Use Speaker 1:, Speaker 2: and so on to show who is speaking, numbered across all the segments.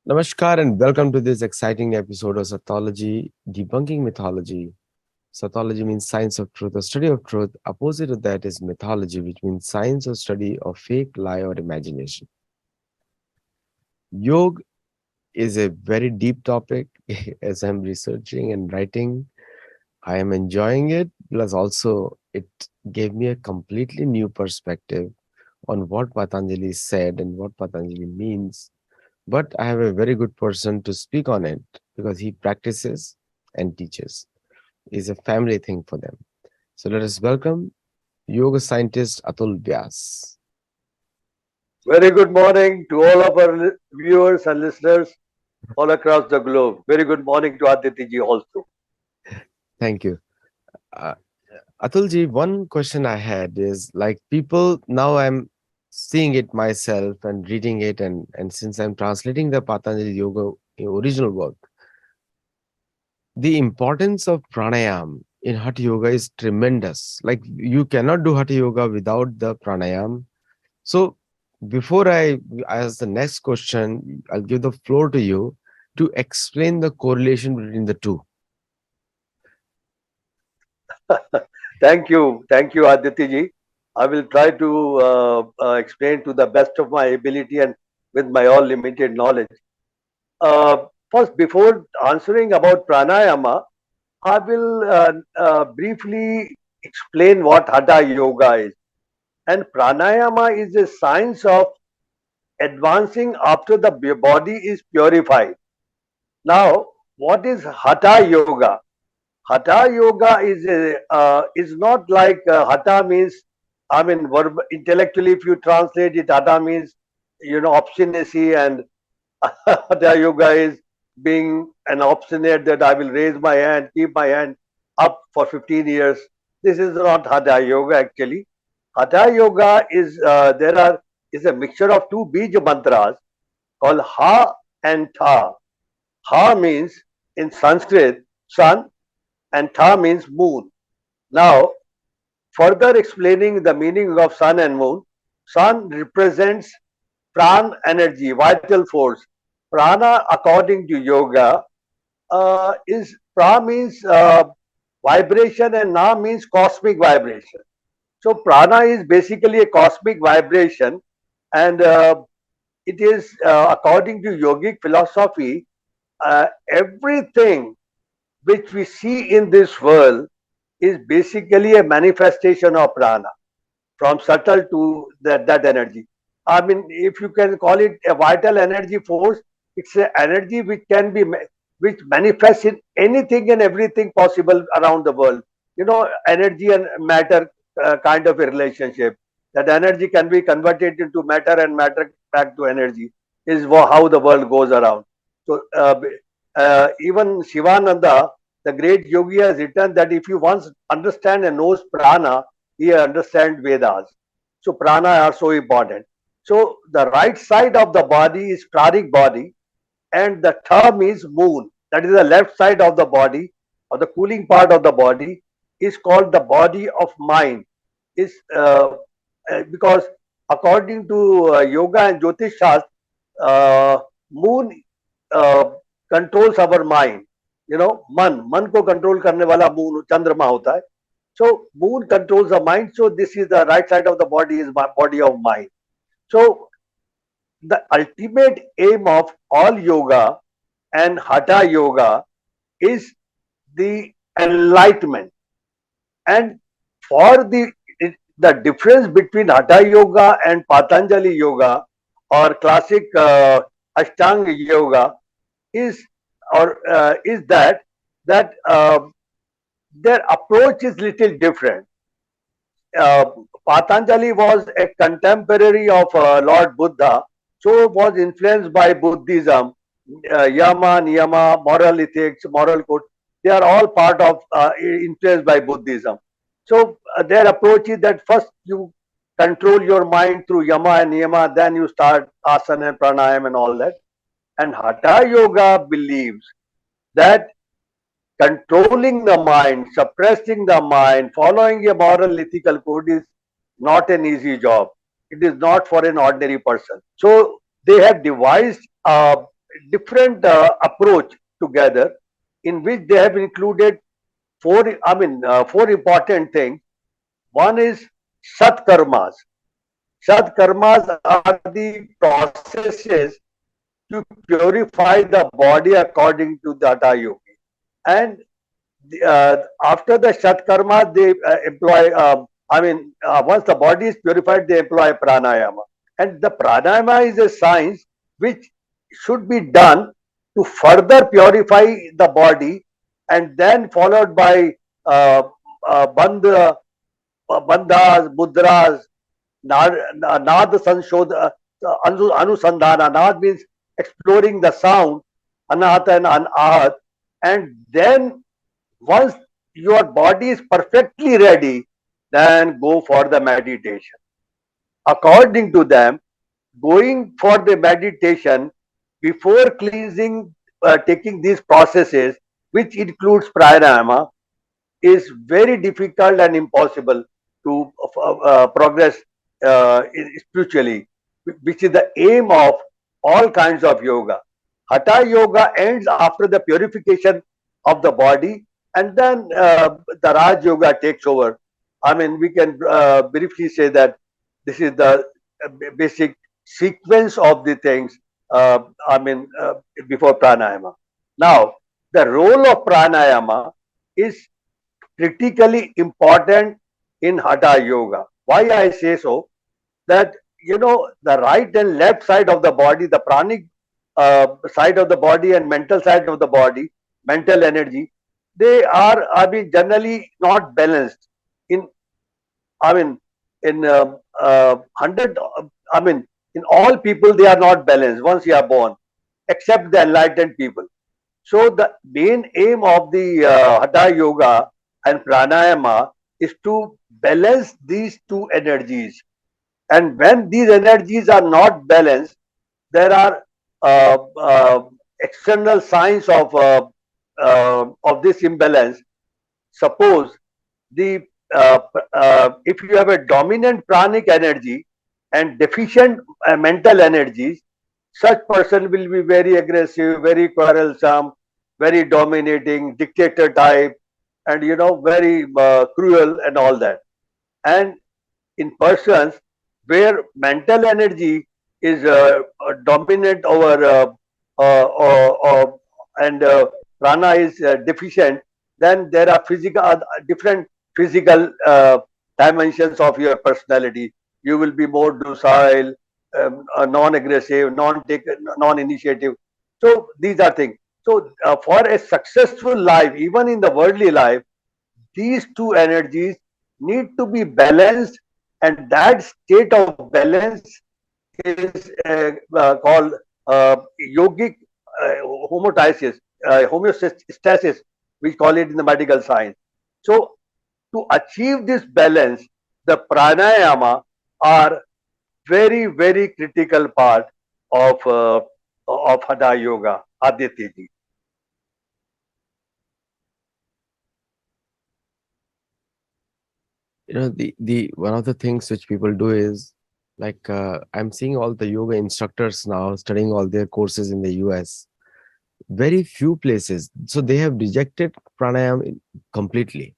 Speaker 1: Namaskar and welcome to this exciting episode of Sattology, debunking mythology. Sattology means science of truth, or study of truth. Opposite of that is mythology, which means science or study of fake, lie, or imagination. Yoga is a very deep topic. As I'm researching and writing, I am enjoying it. Plus, also, it gave me a completely new perspective on what Patanjali said and what Patanjali means. But I have a very good person to speak on it because he practices and teaches. It's a family thing for them. So let us welcome yoga scientist Atul Vyas.
Speaker 2: Very good morning to all of our viewers and listeners all across the globe. Very good morning to Aditi ji also.
Speaker 1: Thank you. Uh, Atulji, one question I had is like people, now I'm seeing it myself and reading it, and since I'm translating the Patanjali Yoga original work, the importance of pranayam in Hatha Yoga is tremendous. Like you cannot do Hatha Yoga without the pranayam. So before I ask the next question, I'll give the floor to you to explain the correlation between the two.
Speaker 2: Thank you, Aditi ji. I will try to explain to the best of my ability and with my all limited knowledge. First, before answering about pranayama, I will briefly explain what Hatha Yoga is. And pranayama is a science of advancing after the body is purified. Now, what is Hatha Yoga? Hatha Yoga is not like Hatha means, I mean, intellectually, if you translate it, Hatha means, obstinacy, and Hatha Yoga is being an obstinate that I will raise my hand, keep my hand up for 15 years. This is not Hatha Yoga actually. Hatha Yoga is a mixture of two Bija mantras called Ha and Tha. Ha means in Sanskrit sun and Tha means moon. Now, further explaining the meaning of sun and moon, sun represents pran energy, vital force. Prana, according to yoga, is pra means vibration and na means cosmic vibration. So prana is basically a cosmic vibration, and it is according to yogic philosophy, everything which we see in this world is basically a manifestation of prana, from subtle to that energy. I mean, if you can call it a vital energy force, it's an energy which can be which manifests in anything and everything possible around the world. Energy and matter kind of a relationship. That energy can be converted into matter and matter back to energy is how the world goes around. So even Shivananda, the great yogi, has written that if you once understand and knows prana, he understands Vedas. So prana are so important. So the right side of the body is pranic body, and the thumb is moon. That is the left side of the body, or the cooling part of the body, is called the body of mind. Is because according to yoga and Jyotish Shastra, moon uh, controls our mind. मन को control करने वाला moon चंद्रमा होता है. So moon controls the mind. So this is the right side of the body is my body of mind. So the ultimate aim of all yoga and hatha yoga is the enlightenment. And for the difference between hatha yoga and Patanjali yoga or classic Ashtanga yoga is is that their approach is little different. uh, Patanjali was a contemporary of Lord Buddha, so was influenced by Buddhism. Yama, Niyama, moral ethics, moral code, they are all part of influenced by Buddhism. So their approach is that first you control your mind through Yama and Niyama, then you start asana and pranayam and all that. And Hatha Yoga believes that controlling the mind, suppressing the mind, following a moral ethical code is not an easy job. It is not for an ordinary person. So they have devised different approach together, in which they have included four important things. One is Shatkarmas. Shatkarmas are the processes to purify the body according to the Hatha Yogi. And after the Shatkarma, they employ, once the body is purified, they employ pranayama. And the pranayama is a science which should be done to further purify the body, and then followed by uh, bandha, bandhas, mudras, Nad Sanshodha, Anusandhana. Nad means exploring the sound, Anahata and Anahat. And then once your body is perfectly ready, then go for the meditation. According to them, going for the meditation before cleansing, taking these processes, which includes pranayama, is very difficult and impossible to progress spiritually, which is the aim of all kinds of yoga. Hatha yoga ends after the purification of the body, and then the Raj yoga takes over. I mean, we can briefly say that this is the basic sequence of the things. I mean, before pranayama. Now, the role of pranayama is critically important in Hatha Yoga. Why I say so? That, the right and left side of the body, the pranic side of the body and mental side of the body, mental energy, they are, generally not balanced. In, I mean, in 100, in all people, they are not balanced once you are born, except the enlightened people. So the main aim of the Hatha Yoga and Pranayama is to balance these two energies. And when these energies are not balanced, there are external signs of this imbalance. Suppose the if you have a dominant pranic energy and deficient mental energies, such person will be very aggressive, very quarrelsome, very dominating, dictator type, and very cruel and all that. And in persons where mental energy is dominant over and prana is deficient, then there are different physical dimensions of your personality. You will be more docile, non-aggressive, non-initiative. So these are things. So for a successful life, even in the worldly life, these two energies need to be balanced, and that state of balance is called yogic homeostasis, homeostasis, we call it in the medical science. So to achieve this balance, the pranayama are very, very critical part of Hatha Yoga, Aditya ji.
Speaker 1: The one of the things which people do is like I'm seeing all the yoga instructors now studying all their courses in the US. Very few places, so they have rejected pranayama completely.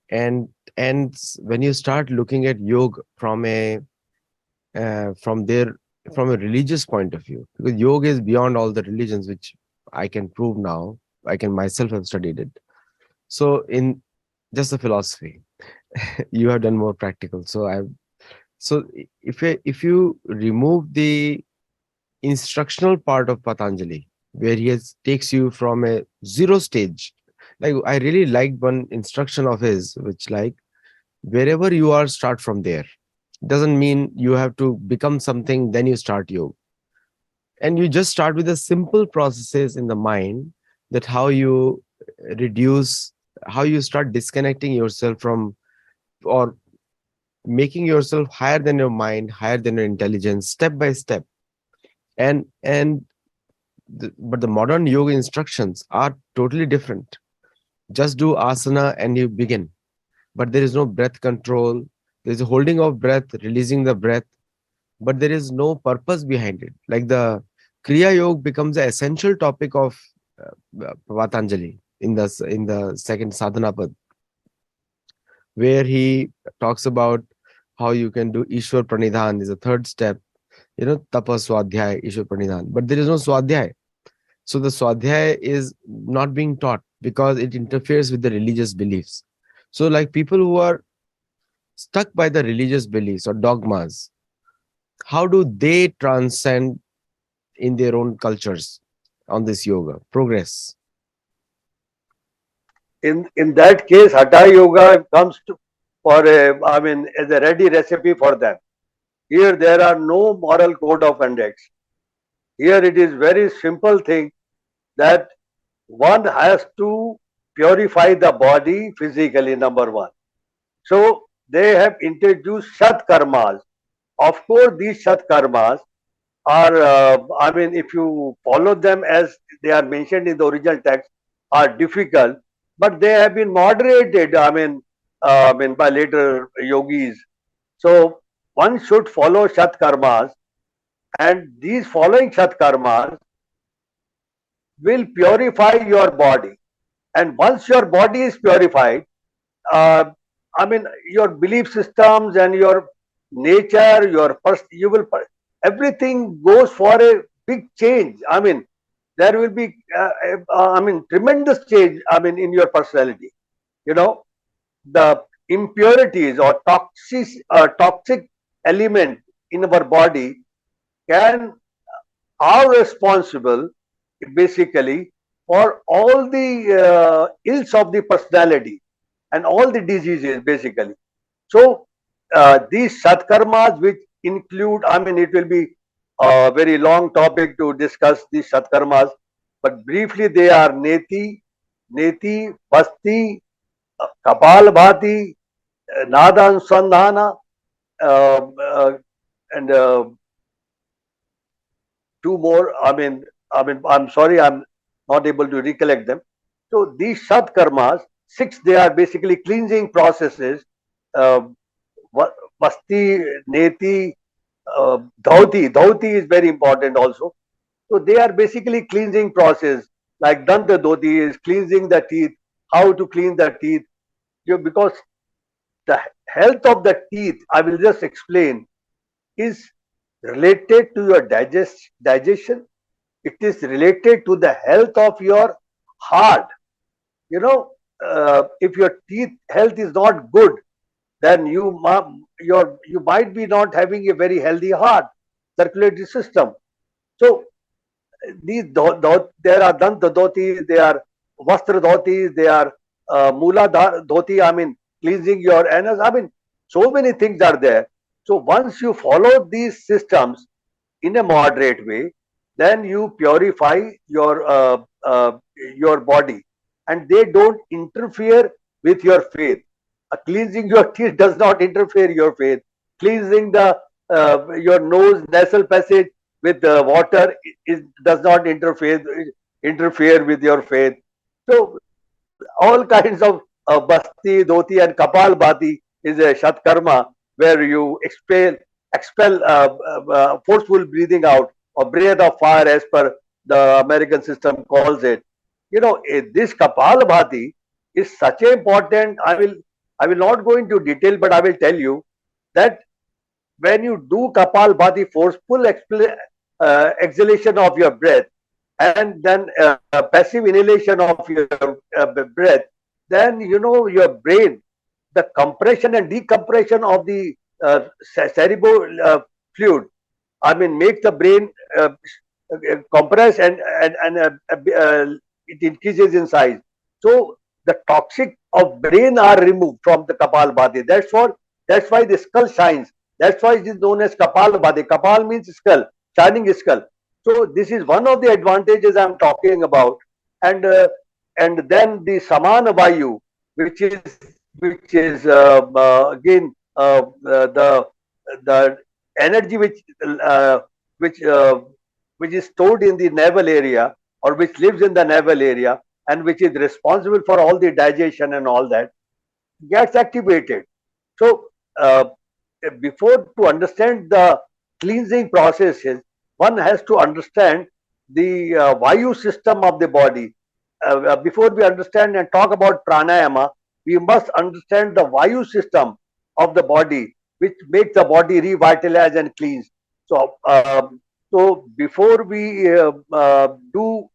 Speaker 1: And when you start looking at yoga from a from their from a religious point of view, because yoga is beyond all the religions, which I can prove now. I can myself have studied it. So in just the philosophy, you have done more practical. So if you remove the instructional part of Patanjali, where takes you from a zero stage, like I really liked one instruction of his, which like wherever you are, start from there. Doesn't mean you have to become something, then you start yoga. And you just start with the simple processes in the mind, that how you reduce, how you start disconnecting yourself from, or making yourself higher than your mind, higher than your intelligence, step by step. But the modern yoga instructions are totally different. Just do asana and you begin, but there is no breath control. There's a holding of breath, releasing the breath, but there is no purpose behind it. Like the Kriya Yoga becomes the essential topic of Patanjali in the second sadhana pad, where he talks about how you can do Ishwar Pranidhan is the third step, tapas swadhyay, Ishwar Pranidhan. But there is no swadhyay. So the swadhyay is not being taught because it interferes with the religious beliefs. So like people who are stuck by the religious beliefs or dogmas, how do they transcend in their own cultures on this yoga progress?
Speaker 2: In that case, Hatha Yoga comes to for a, I mean, as a ready recipe for them. Here there are no moral code of conduct. Here it is very simple thing that one has to purify the body physically, number one. So they have introduced Shatkarmas. Of course, these Shatkarmas are, I mean, if you follow them as they are mentioned in the original text, are difficult, but they have been moderated, by later yogis. So one should follow Shatkarmas, and these following Shatkarmas will purify your body. And once your body is purified, uh, your belief systems and your nature, everything goes for a big change. There will be, tremendous change. In your personality, you know, the impurities or toxic element in our body can are responsible basically for all the ills of the personality and all the diseases basically. So these satkarmas, which include, it will be a very long topic to discuss these satkarmas, but briefly they are neti, basti, kapal bhati, nada ansandhana, uh, uh, and two more. I'm sorry, I'm not able to recollect them. So these satkarmas, six, they are basically cleansing processes. Uh, Basti, Neti, Dhauti. Dhauti is very important also. So they are basically cleansing process. Like Danta Dhoti is cleansing the teeth. How to clean the teeth? Because the health of the teeth, I will just explain, is related to your digestion. It is related to the health of your heart. If your teeth health is not good, then you might be not having a very healthy heart circulatory system. So there are dant dhotis, they are vastra dhotis, they are dhoti. Cleansing your anus. So many things are there. So once you follow these systems in a moderate way, then you purify your body, and they don't interfere with your faith. Cleansing your teeth does not interfere your faith. Cleansing the your nose nasal passage with water does not interfere with your faith. So all kinds of basti, dhoti, and kapal bhati is a shatkarma where you expel forceful breathing out or breath of fire, as per the American system calls it. This kapal bhati is such a important. I will not go into detail, but I will tell you that when you do kapal bhati, forceful exhalation of your breath, and then passive inhalation of your breath, then your brain, the compression and decompression of the cerebral fluid, makes the brain compress, and it increases in size. So the toxic of brain are removed from the kapal bhati. That's why the skull shines. That's why it is known as kapal bhati. Kapal means skull, shining skull. So this is one of the advantages I'm talking about. And uh, and then the samana vayu, which is again the energy uh, which uh, which is stored in the navel area, or which lives in the navel area, and which is responsible for all the digestion and all that, gets activated. So before to understand the cleansing processes, one has to understand the Vayu system of the body. Before we understand and talk about pranayama, we must understand the Vayu system of the body, which makes the body revitalize and cleanse. So before we do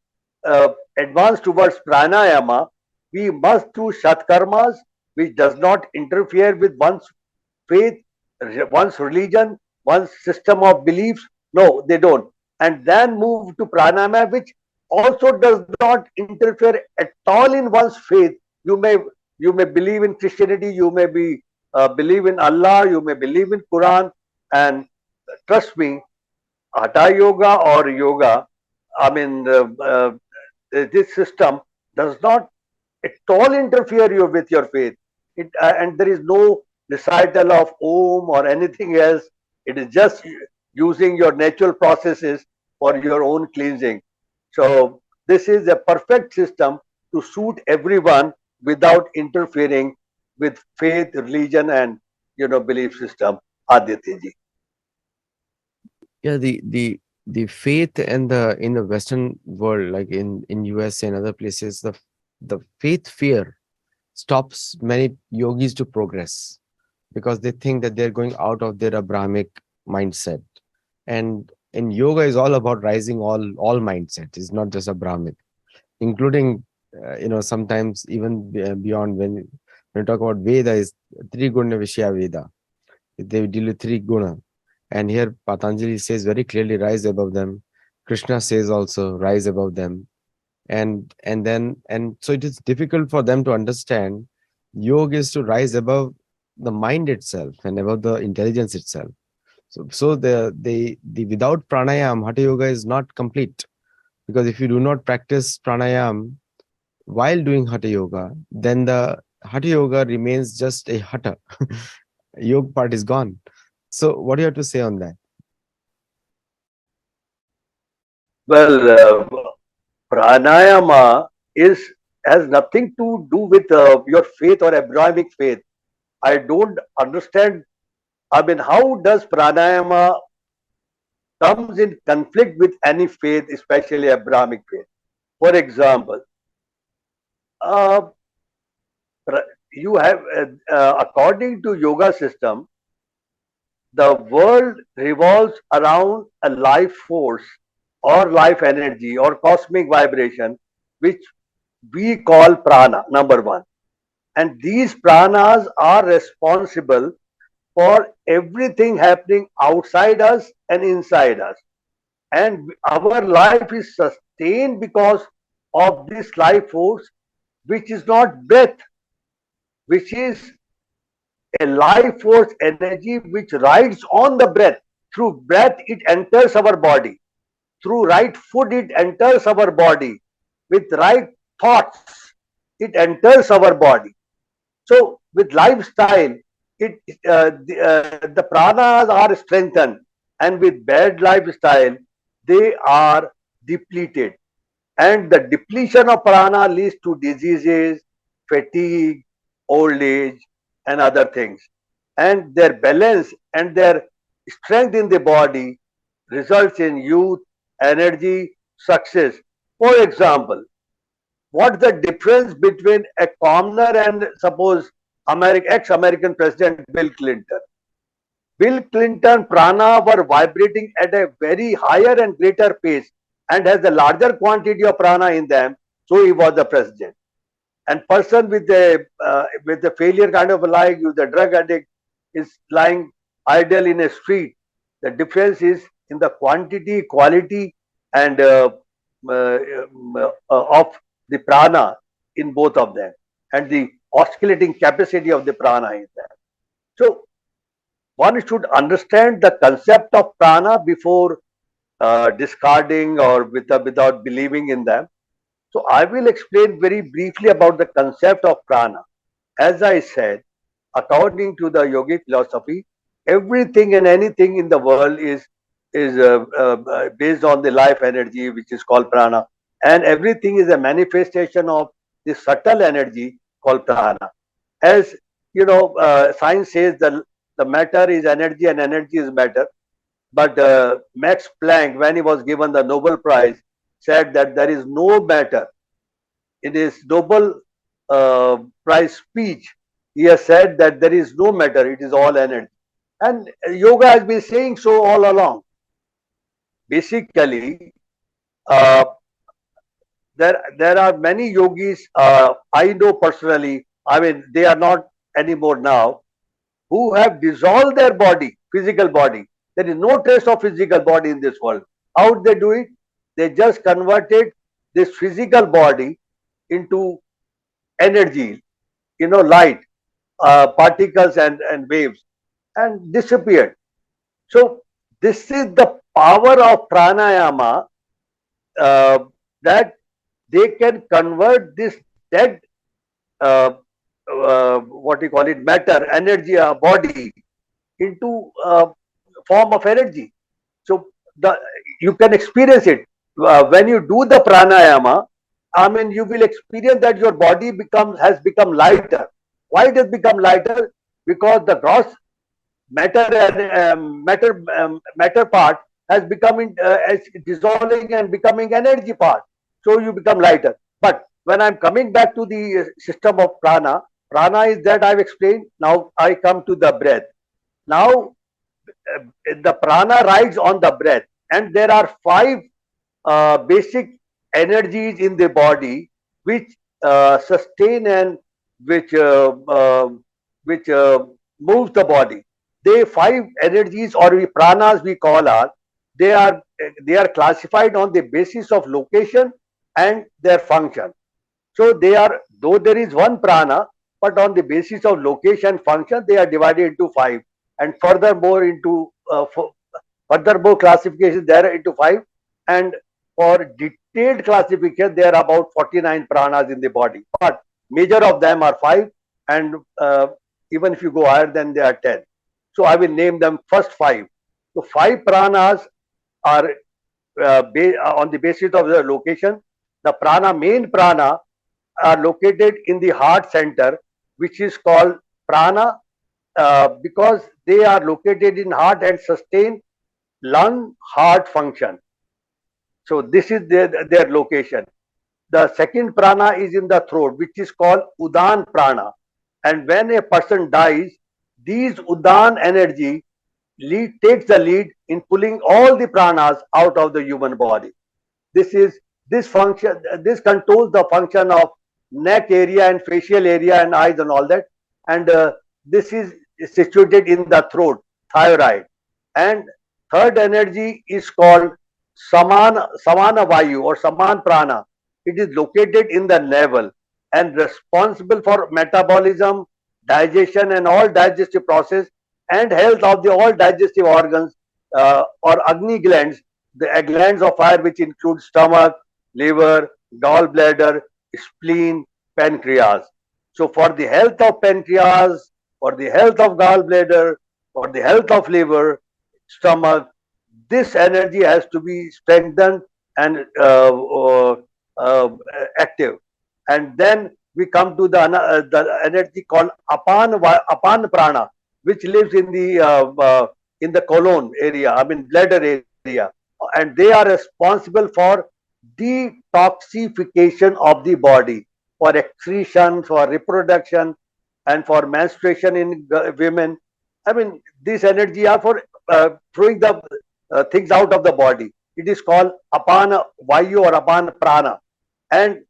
Speaker 2: advance towards pranayama, we must do Shatkarmas, which does not interfere with one's faith, one's religion, one's system of beliefs. No, they don't. And then move to pranayama, which also does not interfere at all in one's faith. You may believe in Christianity, you may be believe in Allah, you may believe in Quran, and trust me, Hatha Yoga or yoga, I mean, this system does not at all interfere you with your faith. And there is no recital of Om or anything else. It is just using your natural processes for your own cleansing. So this is a perfect system to suit everyone without interfering with faith, religion, and belief system. Aditya ji.
Speaker 1: Yeah, the faith and the in the Western world, like in US and other places, the faith fear stops many yogis to progress because they think that they're going out of their Abrahamic mindset. And yoga is all about rising all mindset. It's not just Abrahamic, including sometimes even beyond. When you talk about Veda, is three guna Vishya Veda. They deal with three guna, and here Patanjali says very clearly, rise above them. Krishna says also, rise above them. And so it is difficult for them to understand yoga is to rise above the mind itself and above the intelligence itself. So the without pranayam, hatha yoga is not complete, because if you do not practice pranayam while doing hatha yoga, then the hatha yoga remains just a hatha. Yoga part is gone. So what do you have to say on that?
Speaker 2: Well, pranayama is has nothing to do with your faith or Abrahamic faith. I don't understand. I mean, how does pranayama comes in conflict with any faith, especially Abrahamic faith? For example, uh, you have, according to yoga system, the world revolves around a life force or life energy or cosmic vibration, which we call prana, number one. And these pranas are responsible for everything happening outside us and inside us. And our life is sustained because of this life force, which is not breath, which is a life force energy which rides on the breath. Through breath, it enters our body. Through right food, it enters our body. With right thoughts, it enters our body. So, with lifestyle, the pranas are strengthened, and with bad lifestyle, they are depleted. And the depletion of prana leads to diseases, fatigue, old age, and other things. And their balance and their strength in the body results in youth, energy, success. For example, what's the difference between a commoner and suppose ex-American President Bill Clinton? Bill Clinton prana were vibrating at a very higher and greater pace and has a larger quantity of prana in them, so he was the president. And person with a failure kind of a life, with a drug addict, is lying idle in a street. The difference is in the quantity, quality, and of the prana in both of them, and the oscillating capacity of the prana in them. So one should understand the concept of prana before discarding or without believing in them. So I will explain very briefly about the concept of prana. As I said, according to the yogic philosophy, everything and anything in the world is based on the life energy, which is called prana, and everything is a manifestation of the subtle energy called prana. As science says the matter is energy and energy is matter. But Max Planck, when he was given the Nobel Prize, said that there is no matter. In his Nobel Prize speech, he has said that there is no matter, it is all energy. And yoga has been saying so all along. Basically, uh, there are many yogis I know personally. I mean, they are not anymore now, who have dissolved their body, physical body. There is no trace of physical body in this world. How did they do it? They just converted this physical body into energy, light, particles and waves, and disappeared. So this is the power of pranayama, uh, that they can convert this dead, what you call it, matter, energy, body into form of energy. So the you can experience it when you do the pranayama. I mean, you will experience that your body has become lighter. Why it has become lighter? Because the gross matter and matter part has become as dissolving and becoming energy part. So you become lighter. But when I'm coming back to the system of prana, prana is that I've explained. Now I come to the breath. Now the prana rides on the breath, and there are five basic energies in the body which sustain and which uh, uh, which moves the body. They five energies, or we pranas we call are, they are they are classified on the basis of location and their function. So they are, though there is one prana, but on the basis of location function, they are divided into five, and furthermore into furthermore classification there into five. And for detailed classification, there are about 49 pranas in the body, but major of them are five, and even if you go higher, then there are 10. So I will name them first five. So five pranas are on the basis of their location. The prana, main prana, are located in the heart center, which is called prana, because they are located in heart and sustain lung heart function. So this is their location. The second prana is in the throat, which is called udan prana. And when a person dies, these udan energy takes the lead in pulling all the pranas out of the human body. This is this function. This controls the function of neck area and facial area and eyes and all that. And this is situated in the throat, thyroid. And third energy is called samana vayu or saman prana. It is located in the navel and responsible for metabolism, digestion, and all digestive process and health of the all digestive organs, or agni glands, the glands of fire, which include stomach, liver, gallbladder, spleen, pancreas. So for the health of pancreas, for the health of gallbladder, for the health of liver, stomach, this energy has to be strengthened and active. And then we come to the energy called apan prana, which lives in the colon area, I mean bladder area, and they are responsible for detoxification of the body, for excretion, for reproduction, and for menstruation in women. I mean, this energy are for throwing the things out of the body. It is called apana vayu or apana prana. And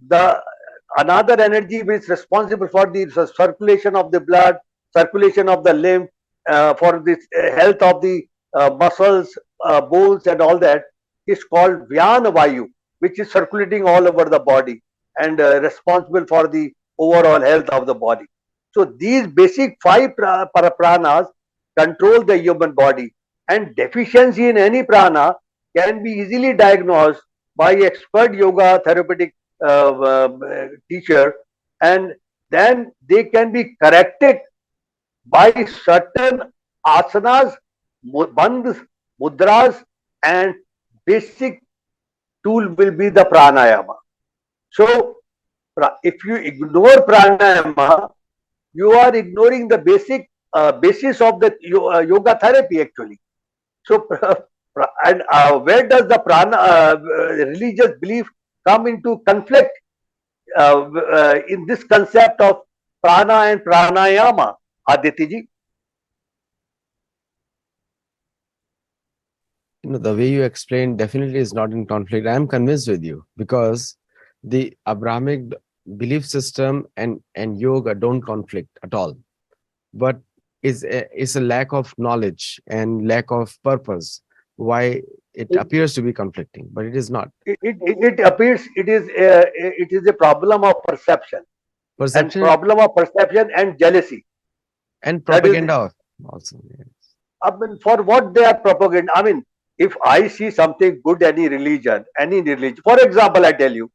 Speaker 2: the another energy which is responsible for the circulation of the blood, circulation of the lymph, for the health of the muscles, bones, and all that, is called Vyana Vayu, which is circulating all over the body and responsible for the overall health of the body. So these basic five pranas control the human body, and deficiency in any prana can be easily diagnosed by expert yoga therapeutic teacher, and then they can be corrected by certain asanas, bandhas, mudras, and basic tool will be the pranayama. So if you ignore pranayama, you are ignoring the basic basis of the yoga therapy actually. So And where does the prana religious belief come into conflict in this concept of prana and pranayama, Aditi ji?
Speaker 1: The way you explained definitely is not in conflict. I am convinced with you because the Abrahamic belief system and yoga don't conflict at all, but is a lack of knowledge and lack of purpose why it
Speaker 2: It,
Speaker 1: appears to be conflicting, but it is not.
Speaker 2: it appears it is a problem of perception, and
Speaker 1: Perception
Speaker 2: problem of perception and jealousy.
Speaker 1: and
Speaker 2: That is,
Speaker 1: propaganda also. Yeah.
Speaker 2: I mean, for what they are propagating. I mean, if I see something good, any religion. For example, I tell you,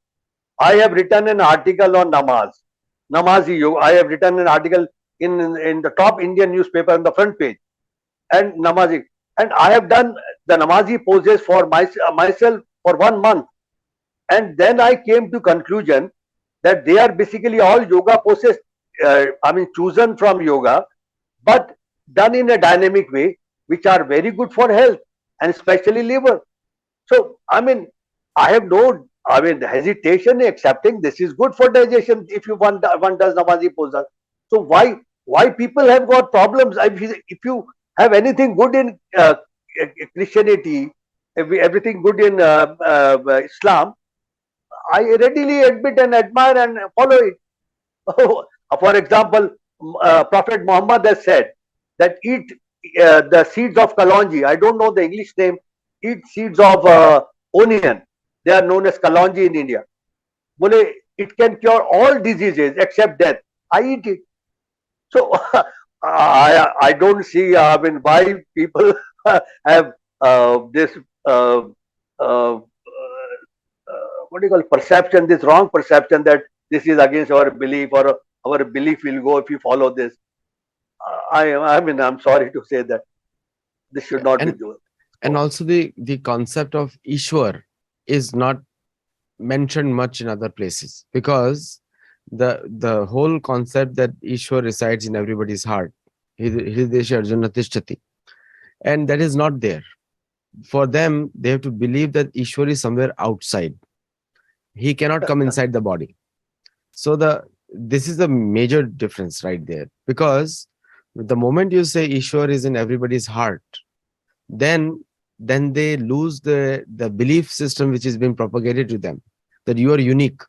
Speaker 2: I have written an article on namaz, namazi yoga. I have written an article in the top Indian newspaper on the front page, and namazi, and I have done the namazi poses for myself for 1 month, and then I came to conclusion that they are basically all yoga poses. I mean, chosen from yoga, but done in a dynamic way, which are very good for health and especially liver. So, I mean, I have no, I mean, hesitation in accepting this is good for digestion if you one does namazi puja. So why people have got problems? If you have anything good in Christianity, everything good in Islam, I readily admit and admire and follow it. For example, Prophet Muhammad has said that eat the seeds of kalonji. I don't know the English name. Eat seeds of onion. They are known as kalonji in India. Bole, it can cure all diseases except death. I eat it. So I don't see. I mean, why people have this uh, uh, what do you call perception? This wrong perception that this is against our belief or our belief will go if you follow this. I mean, I'm sorry to say that this should not be
Speaker 1: and
Speaker 2: doing.
Speaker 1: and
Speaker 2: So,
Speaker 1: also the concept of Ishwar is not mentioned much in other places because the whole concept that Ishwar resides in everybody's heart, Hridesha Arjuna Tishtati, and that is not there. For them, they have to believe that Ishwar is somewhere outside. He cannot come inside the body. So this is the major difference right there. Because the moment you say Ishwar is in everybody's heart, then they lose the belief system which is being propagated to them that you are unique.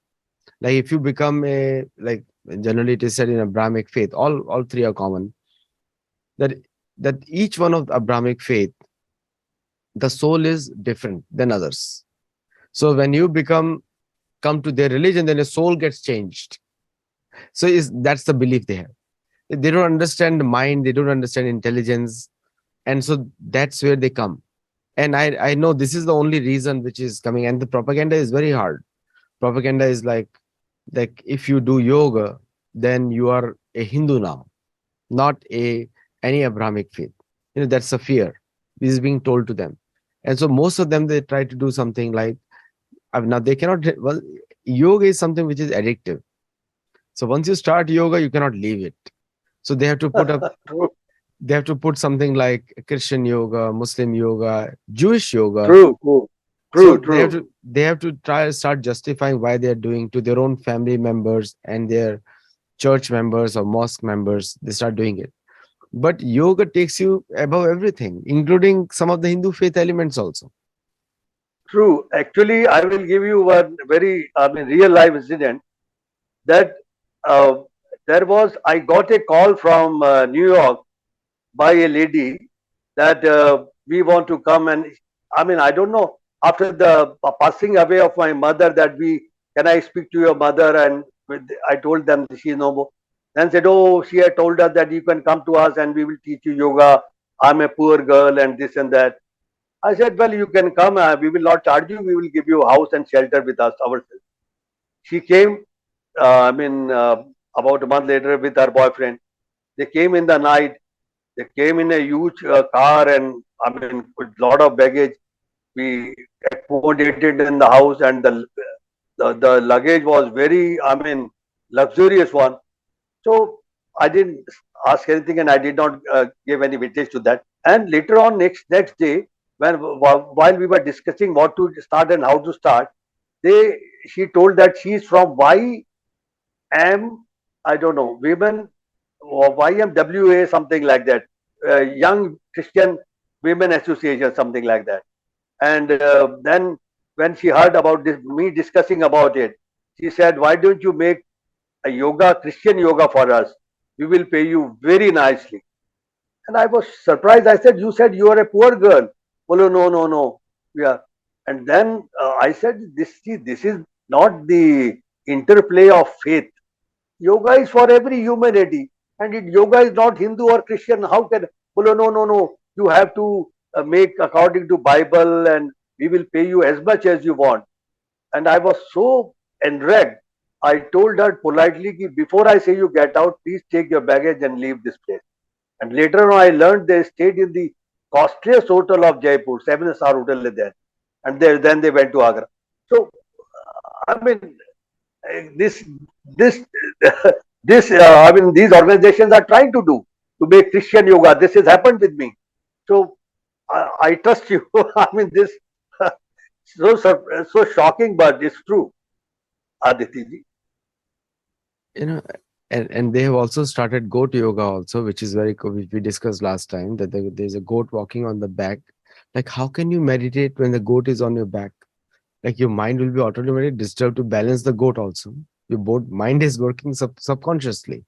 Speaker 1: Like if you become a, like generally it is said in Abrahamic faith, all three are common, that each one of the Abrahamic faith, the soul is different than others. So when you come to their religion, then the soul gets changed. So is that's the belief they have. They don't understand the mind, they don't understand intelligence, and so that's where they come. And I know this is the only reason which is coming, and the propaganda is very hard. Propaganda is like if you do yoga, then you are a Hindu now, not a any Abrahamic faith. That's a fear. This is being told to them, and so most of them they try to do something like now they cannot. Well, yoga is something which is addictive. So once you start yoga, you cannot leave it. So they have to put up.
Speaker 2: true,
Speaker 1: They have to put something like Christian yoga, Muslim yoga, Jewish yoga.
Speaker 2: true, true,
Speaker 1: So
Speaker 2: true, true.
Speaker 1: they have to try to start justifying why they are doing to their own family members and their church members or mosque members. They start doing it. But yoga takes you above everything, including some of the Hindu faith elements also.
Speaker 2: True. Actually, I will give you one very, I mean, real life incident that uh, there was. I got a call from New York by a lady that we want to come, and I mean, I don't know, after the passing away of my mother, that we can I speak to your mother, and I told them she no more. Then said, oh, she had told us that you can come to us and we will teach you yoga. I'm a poor girl and this and that. I said, well, you can come. We will not charge you. We will give you a house and shelter with us ourselves. She came. I mean, about a month later with her boyfriend. They came in the night. They came in a huge car, and I mean, with lot of baggage. We accommodated in the house, and the luggage was very, I mean, luxurious one. So I didn't ask anything, and I did not give any witness to that. And later on, next day, when while we were discussing what to start and how to start, they she told that she is from YM, I don't know, women or YMWA, something like that, Young Christian Women Association, something like that. And then when she heard about this, me discussing about it, she said, "Why don't you make a yoga, Christian yoga for us? We will pay you very nicely." And I was surprised. I said, "You said you are a poor girl." Oh, no, no, no. Yeah. And then I said, this is not the interplay of faith. Yoga is for every humanity. And it, yoga is not Hindu or Christian. How can, oh, no, no, no, no. You have to make according to Bible, and we will pay you as much as you want. And I was so enraged. I told her politely, ki, before I say you get out, please take your baggage and leave this place. And later on, I learned they stayed in the costliest hotel of Jaipur, seven-star hotel there. And then they went to Agra. So, I mean, this, this, I mean, these organizations are trying to make Christian yoga. This has happened with me. So, I trust you. I mean, this so shocking, but it's true, Aditi ji.
Speaker 1: You know, and they have also started goat yoga also, which is very cool, which we discussed last time, that there's a goat walking on the back. Like, how can you meditate when the goat is on your back? Like, your mind will be automatically disturbed to balance the goat also. Your boat mind is working subconsciously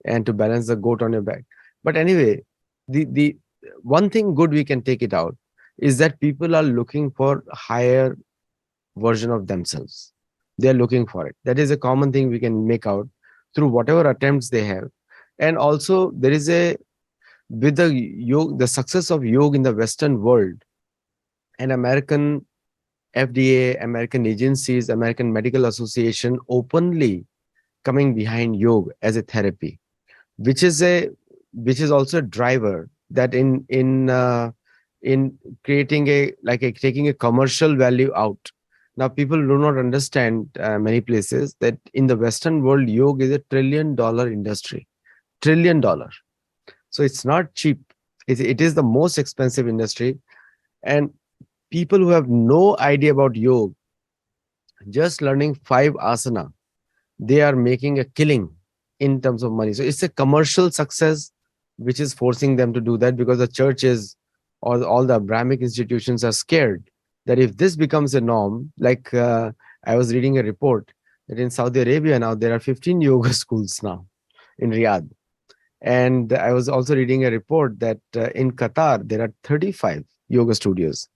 Speaker 1: and to balance the goat on your back. But anyway, the one thing good we can take it out is that people are looking for higher version of themselves. They are looking for it. That is a common thing we can make out through whatever attempts they have. And also there is a, with the yoga, the success of yoga in the Western world, and American FDA, American agencies, American Medical Association openly coming behind yoga as a therapy, which is a, which is also a driver that in creating a, like a, taking a commercial value out. Now people do not understand, many places, that in the Western world yoga is a $1 trillion industry. $1 trillion. So it's not cheap. It is the most expensive industry. And people who have no idea about yoga, just learning 5 asana, they are making a killing in terms of money. So it's a commercial success which is forcing them to do that, because the churches or all the Abrahamic institutions are scared that if this becomes a norm, like I was reading a report that in Saudi Arabia now there are 15 yoga schools now in Riyadh. And I was also reading a report that in Qatar there are 35 yoga studios,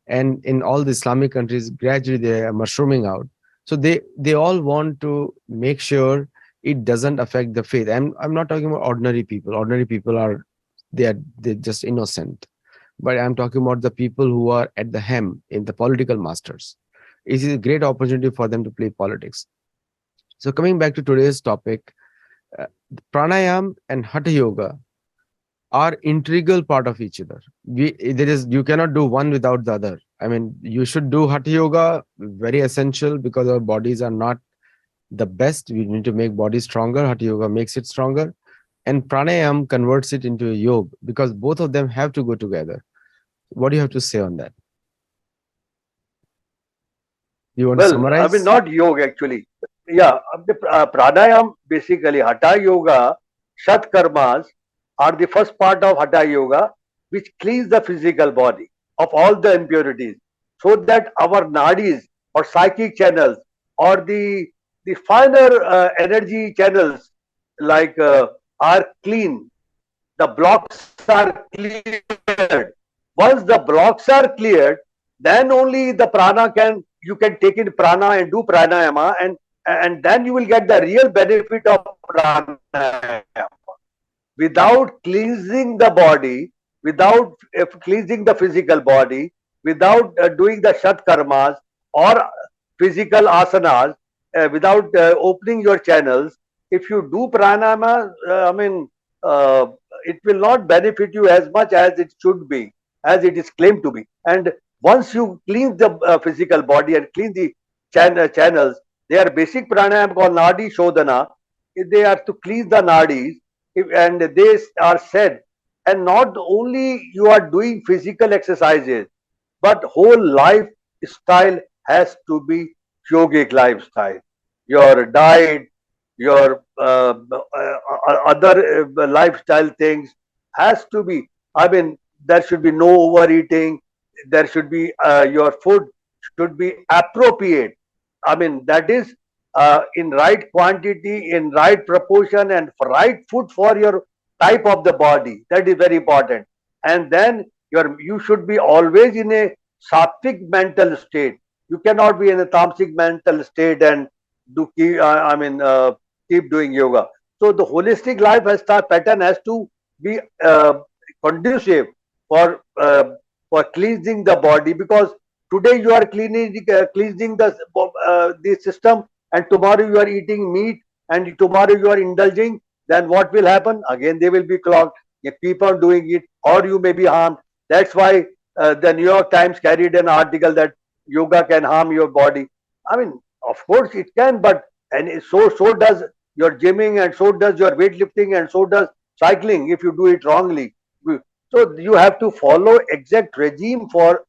Speaker 1: and in all the Islamic countries gradually they are mushrooming out. So they all want to make sure it doesn't affect the faith. I'm not talking about ordinary people. Ordinary people are, they're just innocent. But I'm talking about the people who are at the helm, in the political masters. It is a great opportunity for them to play politics. So coming back to today's topic, uh, pranayam and hatha yoga are integral part of each other. There is, you cannot do one without the other. I mean, you should do hatha yoga, very essential, because our bodies are not the best. We need to make body stronger. Hatha yoga makes it stronger, and pranayam converts it into a yoga, because both of them have to go together. What do you have to say on that? You want to
Speaker 2: Well, I mean,
Speaker 1: summarize?
Speaker 2: not yoga actually. Yeah, the pranayam, basically Hatha Yoga, Shatkarmas are the first part of Hatha Yoga, which cleans the physical body of all the impurities, so that our nadis or psychic channels or the finer energy channels like are clean. The blocks are cleared. Once the blocks are cleared, then only the prana can, you can take in prana and do pranayama, and then you will get the real benefit of pranayama. Without cleansing the body, without cleansing the physical body, without doing the Shatkarmas or physical asanas, without opening your channels, if you do pranayama, I mean, it will not benefit you as much as it should be, as it is claimed to be. And once you clean the physical body and clean the channels, they are basic pranayama called nadi shodhana. They are to cleanse the nadis, and they are said. And not only you are doing physical exercises, but whole lifestyle has to be yogic lifestyle. Your diet, your other lifestyle things has to be. I mean, there should be no overeating. There should be your food should be appropriate. I mean, that is in right quantity, in right proportion, and for right food for your type of the body. That is very important. And then you should be always in a sattvic mental state. You cannot be in a tamasic mental state and keep doing yoga. So the holistic life has pattern has to be conducive for uh, for cleansing the body, because today you are cleansing the system, and tomorrow you are eating meat, and tomorrow you are indulging. Then what will happen? Again, they will be clogged. You keep on doing it, or you may be harmed. That's why the New York Times carried an article that yoga can harm your body. I mean, of course it can, but so does your gymming, and so does your weightlifting, and so does cycling if you do it wrongly. So you have to follow exact regime for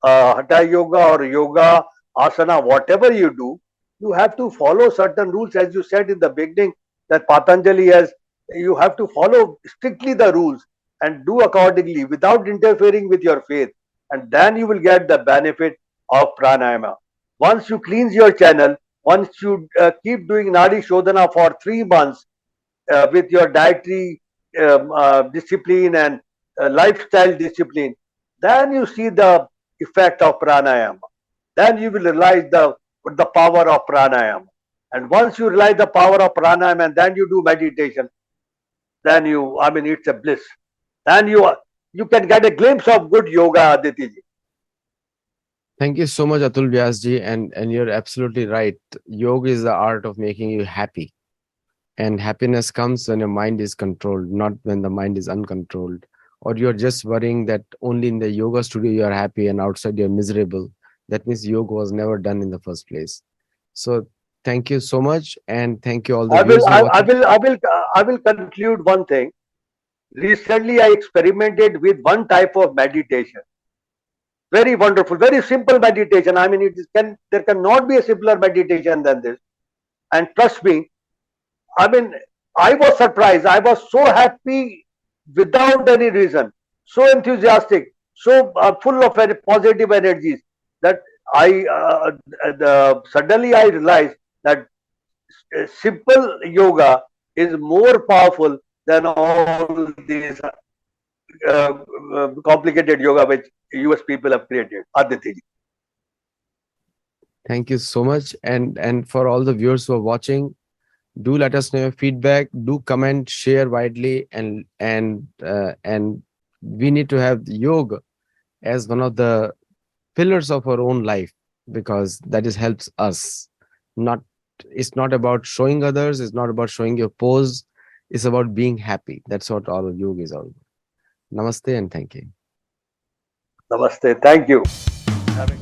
Speaker 2: hatha yoga or yoga asana, whatever you do. You have to follow certain rules, as you said in the beginning that Patanjali has. You have to follow strictly the rules and do accordingly without interfering with your faith, and then you will get the benefit of pranayama. Once you cleanse your channel, once you keep doing nadi shodhana for 3 months with your dietary discipline and lifestyle discipline, then you see the effect of pranayama. Then you will realize the power of pranayama. And once you realize the power of pranayama and then you do meditation, then I mean, it's a bliss. Then you can get a glimpse of good yoga, Aditi ji.
Speaker 1: Thank you so much, Atul Vyasji, and you're absolutely right. Yoga is the art of making you happy, and happiness comes when your mind is controlled, not when the mind is uncontrolled, or you're just worrying that only in the yoga studio you are happy and outside you're miserable. That means yoga was never done in the first place. So thank you so much, and thank you all the
Speaker 2: I will,
Speaker 1: viewers who are
Speaker 2: I
Speaker 1: watching.
Speaker 2: will, I will, I will conclude one thing. Recently, I experimented with one type of meditation. Very wonderful, very simple meditation. I mean, there cannot be a simpler meditation than this. And trust me, I mean, I was surprised. I was so happy without any reason, so enthusiastic, so full of positive energies that suddenly I realized that simple yoga is more powerful than all these complicated yoga which US people have created. Aditi.
Speaker 1: Thank you so much, and for all the viewers who are watching, do let us know your feedback. Do comment, share widely, and we need to have yoga as one of the pillars of our own life, because that is helps us. Not It's not about showing others, it's not about showing your pose, it's about being happy. That's what all of yoga is all about. Namaste and thank you.
Speaker 2: Namaste. Thank you. Having